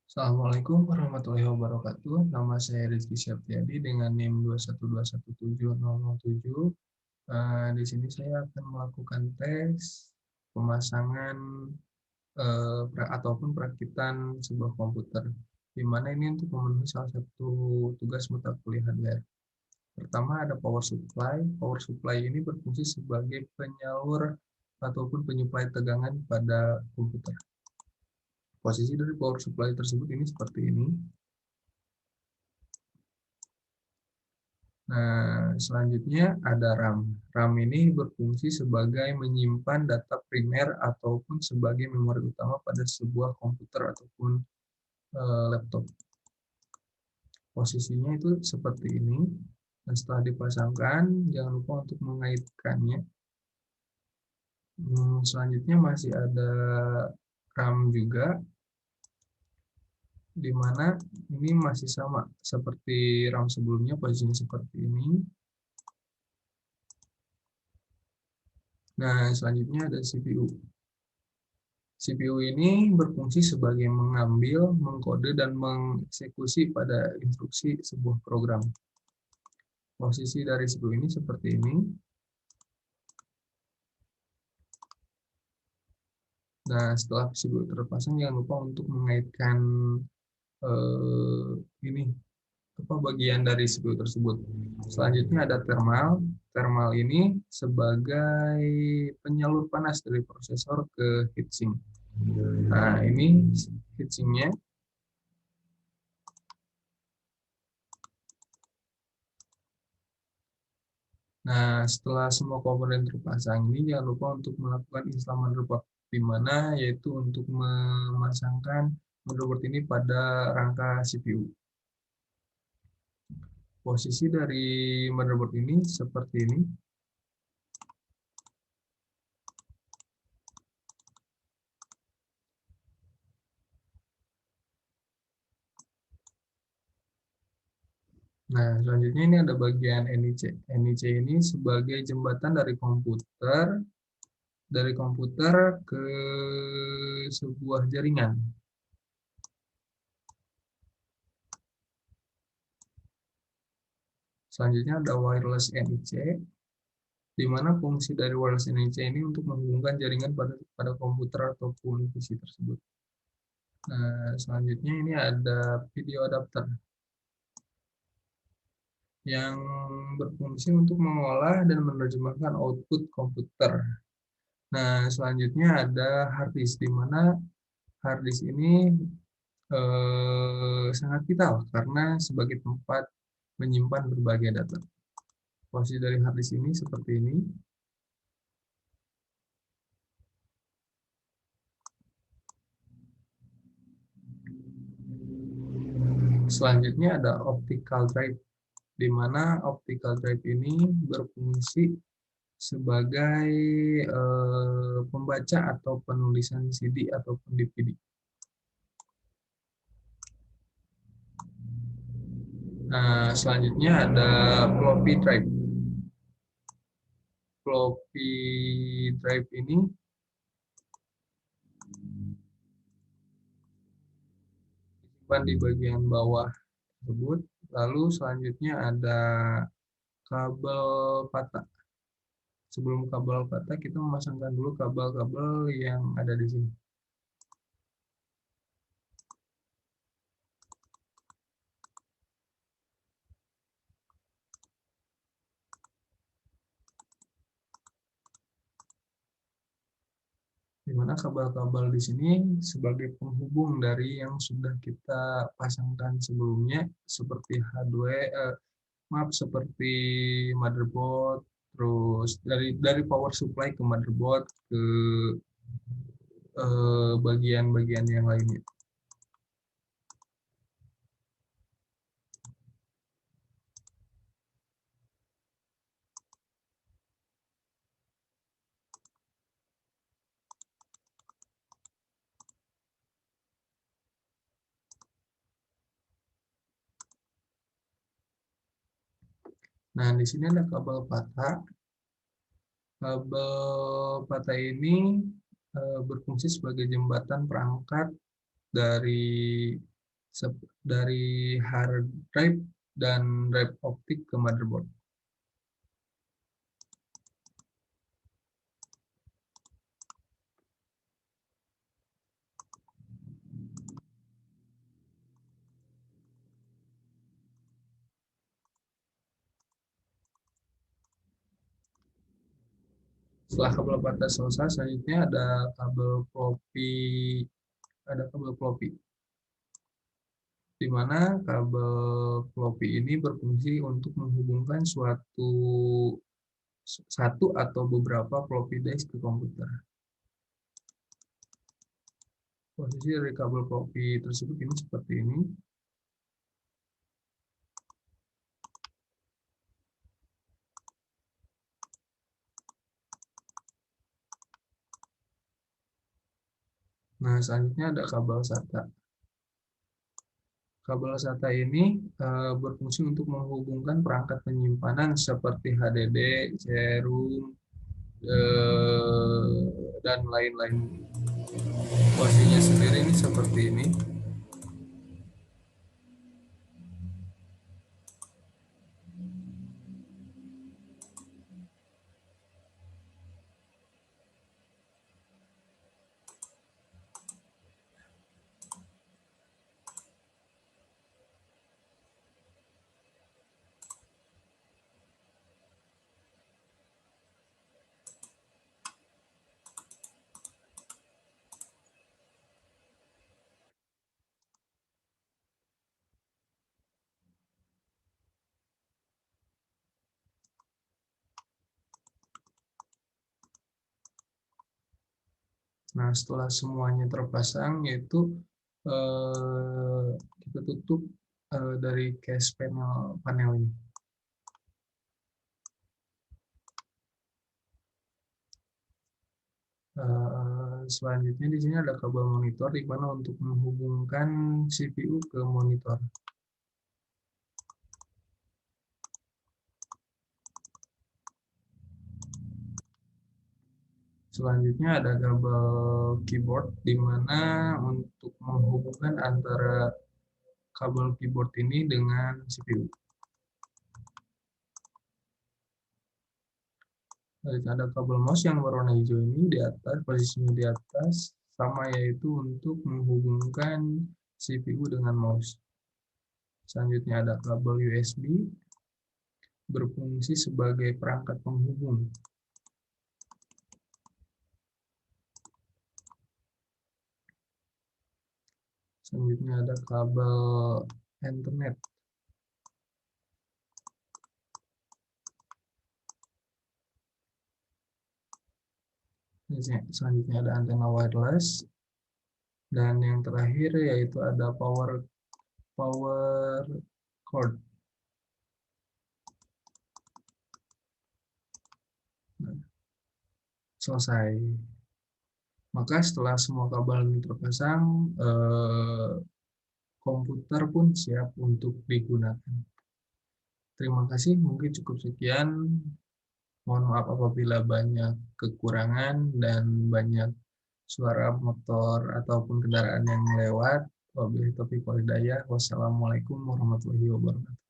Assalamualaikum warahmatullahi wabarakatuh. Nama saya Rizky Septiadi dengan NIM 212170007. Di sini saya akan melakukan tes pemasangan ataupun perakitan sebuah komputer, di mana ini untuk memenuhi salah satu tugas mata kuliah hardware. Pertama ada power supply. Power supply ini berfungsi sebagai penyalur ataupun penyuplai tegangan pada komputer. Posisi dari power supply tersebut ini seperti ini. Nah, selanjutnya ada RAM. RAM ini berfungsi sebagai menyimpan data primer ataupun sebagai memori utama pada sebuah komputer ataupun laptop. Posisinya itu seperti ini. Dan setelah dipasangkan, jangan lupa untuk mengaitkannya. Selanjutnya masih ada RAM juga, di mana ini masih sama seperti RAM sebelumnya, posisinya seperti ini. Nah, selanjutnya ada CPU. CPU ini berfungsi sebagai mengambil, mengkode, dan mengeksekusi pada instruksi sebuah program. Posisi dari CPU ini seperti ini. Nah, setelah CPU terpasang, jangan lupa untuk mengaitkan ini bagian dari CPU tersebut. Selanjutnya ada thermal. Thermal ini sebagai penyalur panas dari prosesor ke heatsink. Nah, ini heatsinknya. Nah, setelah semua komponen terpasang ini, jangan lupa untuk melakukan install motherboard, di mana yaitu untuk memasangkan motherboard ini pada rangka CPU. Posisi dari motherboard ini seperti ini. Nah, selanjutnya ini ada bagian NIC. NIC ini sebagai jembatan dari komputer ke sebuah jaringan. Selanjutnya ada wireless NIC, di mana fungsi dari wireless NIC ini untuk menghubungkan jaringan pada komputer ataupun PC tersebut. Nah, selanjutnya ini ada video adapter yang berfungsi untuk mengolah dan menerjemahkan output komputer. Nah, selanjutnya ada hard disk, di mana hard disk ini sangat vital karena sebagai tempat menyimpan berbagai data. Posisi dari hard disk ini seperti ini. Selanjutnya ada optical drive, di mana optical drive ini berfungsi sebagai pembaca atau penulisan CD ataupun DVD. Nah, selanjutnya ada floppy drive. Floppy drive ini disimpan di bagian bawah tersebut. Lalu selanjutnya ada kabel patah. Sebelum kabel patah, kita memasangkan dulu kabel-kabel yang ada di sini. Di mana kabel-kabel di sini sebagai penghubung dari yang sudah kita pasangkan sebelumnya, seperti seperti motherboard, terus dari power supply ke motherboard ke bagian-bagian yang lainnya. Nah, di sini ada kabel patah. Kabel patah ini berfungsi sebagai jembatan perangkat dari dari hard drive dan drive optik ke motherboard. Setelah kabel batas selesai, selanjutnya ada kabel floppy, di mana kabel floppy ini berfungsi untuk menghubungkan satu atau beberapa floppy disk ke komputer. Posisi dari kabel floppy tersebut ini seperti ini. Nah, selanjutnya ada kabel SATA. Kabel SATA ini berfungsi untuk menghubungkan perangkat penyimpanan seperti HDD, CD-ROM, dan lain-lain. Posisinya sendiri ini seperti ini. Nah, setelah semuanya terpasang, yaitu kita tutup dari case panel ini. Selanjutnya di sini ada kabel monitor, di mana untuk menghubungkan CPU ke monitor. Selanjutnya ada kabel keyboard, di mana untuk menghubungkan antara kabel keyboard ini dengan CPU. Ada kabel mouse yang berwarna hijau ini di atas, posisinya di atas, sama yaitu untuk menghubungkan CPU dengan mouse. Selanjutnya ada kabel USB, berfungsi sebagai perangkat penghubung. Selanjutnya ada kabel Ethernet. Selanjutnya ada antena wireless. Dan yang terakhir yaitu ada power cord. Selesai. Maka setelah semua kabel ini terpasang, komputer pun siap untuk digunakan. Terima kasih, mungkin cukup sekian. Mohon maaf apabila banyak kekurangan dan banyak suara motor ataupun kendaraan yang lewat. Wabillahi taufiq wal hidayah. Wassalamualaikum warahmatullahi wabarakatuh.